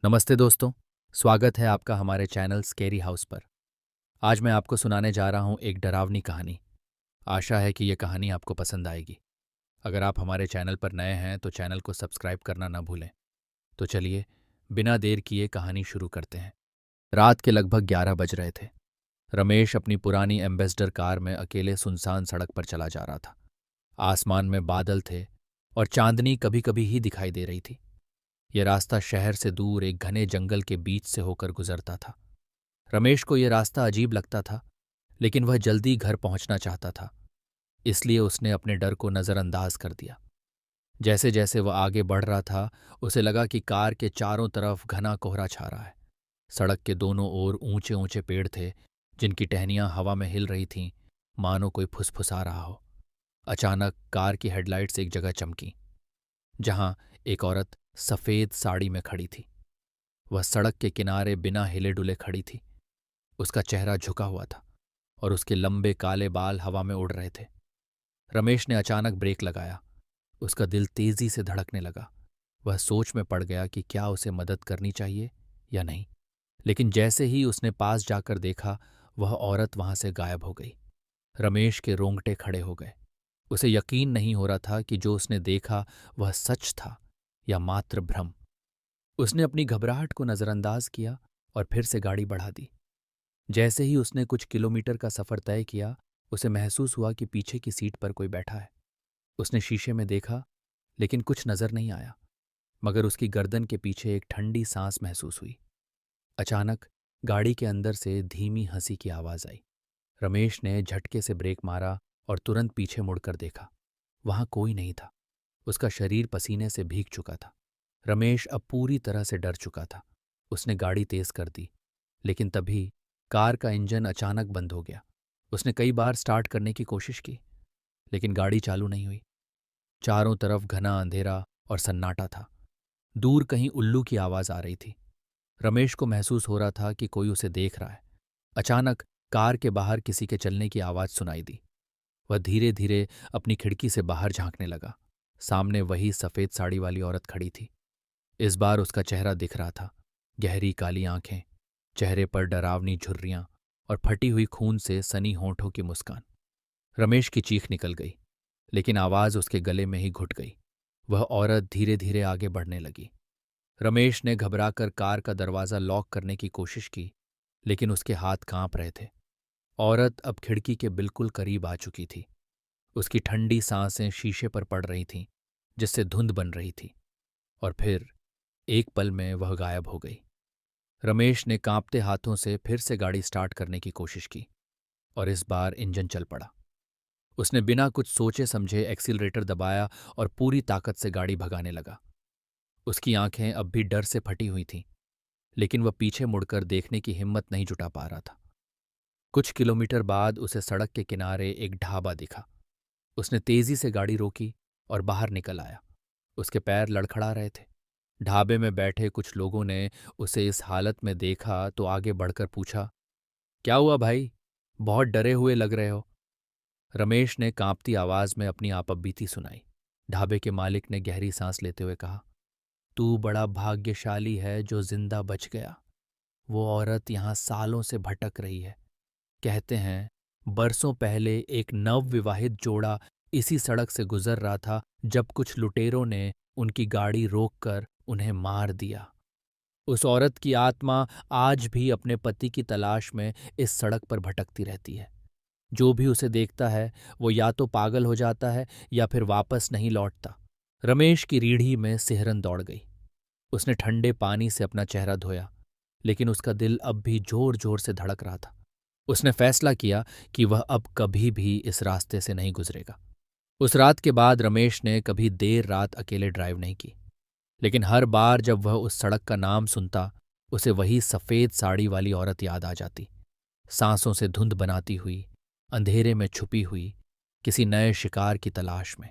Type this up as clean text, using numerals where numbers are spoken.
नमस्ते दोस्तों। स्वागत है आपका हमारे चैनल स्केरी हाउस पर। आज मैं आपको सुनाने जा रहा हूँ एक डरावनी कहानी। आशा है कि ये कहानी आपको पसंद आएगी। अगर आप हमारे चैनल पर नए हैं तो चैनल को सब्सक्राइब करना ना भूलें। तो चलिए, बिना देर किए कहानी शुरू करते हैं। रात के लगभग 11 बज रहे थे। रमेश अपनी पुरानी एम्बेसडर कार में अकेले सुनसान सड़क पर चला जा रहा था। आसमान में बादल थे और चांदनी कभी कभी ही दिखाई दे रही थी। यह रास्ता शहर से दूर एक घने जंगल के बीच से होकर गुजरता था। रमेश को यह रास्ता अजीब लगता था, लेकिन वह जल्दी घर पहुंचना चाहता था, इसलिए उसने अपने डर को नज़रअंदाज कर दिया। जैसे जैसे वह आगे बढ़ रहा था, उसे लगा कि कार के चारों तरफ घना कोहरा छा रहा है। सड़क के दोनों ओर ऊंचे ऊंचे पेड़ थे, जिनकी टहनियां हवा में हिल रही थीं, मानो कोई फुसफुसा रहा हो। अचानक कार की हेडलाइट्स एक जगह चमकी, जहां एक औरत सफ़ेद साड़ी में खड़ी थी। वह सड़क के किनारे बिना हिले डुले खड़ी थी। उसका चेहरा झुका हुआ था और उसके लंबे काले बाल हवा में उड़ रहे थे। रमेश ने अचानक ब्रेक लगाया। उसका दिल तेजी से धड़कने लगा। वह सोच में पड़ गया कि क्या उसे मदद करनी चाहिए या नहीं। लेकिन जैसे ही उसने पास जाकर देखा, वह औरत वहां से गायब हो गई। रमेश के रोंगटे खड़े हो गए। उसे यकीन नहीं हो रहा था कि जो उसने देखा वह सच था या मात्र भ्रम। उसने अपनी घबराहट को नज़रअंदाज किया और फिर से गाड़ी बढ़ा दी। जैसे ही उसने कुछ किलोमीटर का सफ़र तय किया, उसे महसूस हुआ कि पीछे की सीट पर कोई बैठा है। उसने शीशे में देखा, लेकिन कुछ नज़र नहीं आया, मगर उसकी गर्दन के पीछे एक ठंडी सांस महसूस हुई। अचानक गाड़ी के अंदर से धीमी हंसी की आवाज़ आई। रमेश ने झटके से ब्रेक मारा और तुरंत पीछे मुड़कर देखा। वहां कोई नहीं था। उसका शरीर पसीने से भीग चुका था। रमेश अब पूरी तरह से डर चुका था। उसने गाड़ी तेज कर दी, लेकिन तभी कार का इंजन अचानक बंद हो गया। उसने कई बार स्टार्ट करने की कोशिश की, लेकिन गाड़ी चालू नहीं हुई। चारों तरफ घना अंधेरा और सन्नाटा था। दूर कहीं उल्लू की आवाज आ रही थी। रमेश को महसूस हो रहा था कि कोई उसे देख रहा है। अचानक कार के बाहर किसी के चलने की आवाज सुनाई दी। वह धीरे धीरे अपनी खिड़की से बाहर झांकने लगा। सामने वही सफ़ेद साड़ी वाली औरत खड़ी थी। इस बार उसका चेहरा दिख रहा था। गहरी काली आंखें, चेहरे पर डरावनी झुर्रियां और फटी हुई खून से सनी होंठों की मुस्कान। रमेश की चीख निकल गई, लेकिन आवाज उसके गले में ही घुट गई। वह औरत धीरे धीरे आगे बढ़ने लगी। रमेश ने घबराकर कार का दरवाज़ा लॉक करने की कोशिश की, लेकिन उसके हाथ कांप रहे थे। औरत अब खिड़की के बिल्कुल करीब आ चुकी थी। उसकी ठंडी सांसें शीशे पर पड़ रही थीं, जिससे धुंध बन रही थी। और फिर एक पल में वह गायब हो गई। रमेश ने कांपते हाथों से फिर से गाड़ी स्टार्ट करने की कोशिश की और इस बार इंजन चल पड़ा। उसने बिना कुछ सोचे समझे एक्सीलरेटर दबाया और पूरी ताकत से गाड़ी भगाने लगा। उसकी आंखें अब भी डर से फटी हुई थीं, लेकिन वह पीछे मुड़कर देखने की हिम्मत नहीं जुटा पा रहा था। कुछ किलोमीटर बाद उसे सड़क के किनारे एक ढाबा दिखा। उसने तेजी से गाड़ी रोकी और बाहर निकल आया। उसके पैर लड़खड़ा रहे थे। ढाबे में बैठे कुछ लोगों ने उसे इस हालत में देखा तो आगे बढ़कर पूछा, क्या हुआ भाई? बहुत डरे हुए लग रहे हो। रमेश ने कांपती आवाज में अपनी आपबीती सुनाई। ढाबे के मालिक ने गहरी सांस लेते हुए कहा, तू बड़ा भाग्यशाली है जो जिंदा बच गया। वो औरत यहाँ सालों से भटक रही है। कहते हैं बरसों पहले एक नवविवाहित जोड़ा इसी सड़क से गुजर रहा था जब कुछ लुटेरों ने उनकी गाड़ी रोककर उन्हें मार दिया। उस औरत की आत्मा आज भी अपने पति की तलाश में इस सड़क पर भटकती रहती है। जो भी उसे देखता है वो या तो पागल हो जाता है या फिर वापस नहीं लौटता। रमेश की रीढ़ी में सिहरन दौड़ गई। उसने ठंडे पानी से अपना चेहरा धोया, लेकिन उसका दिल अब भी जोर जोर से धड़क रहा था। उसने फैसला किया कि वह अब कभी भी इस रास्ते से नहीं गुजरेगा। उस रात के बाद रमेश ने कभी देर रात अकेले ड्राइव नहीं की, लेकिन हर बार जब वह उस सड़क का नाम सुनता, उसे वही सफ़ेद साड़ी वाली औरत याद आ जाती, सांसों से धुंध बनाती हुई, अंधेरे में छुपी हुई, किसी नए शिकार की तलाश में।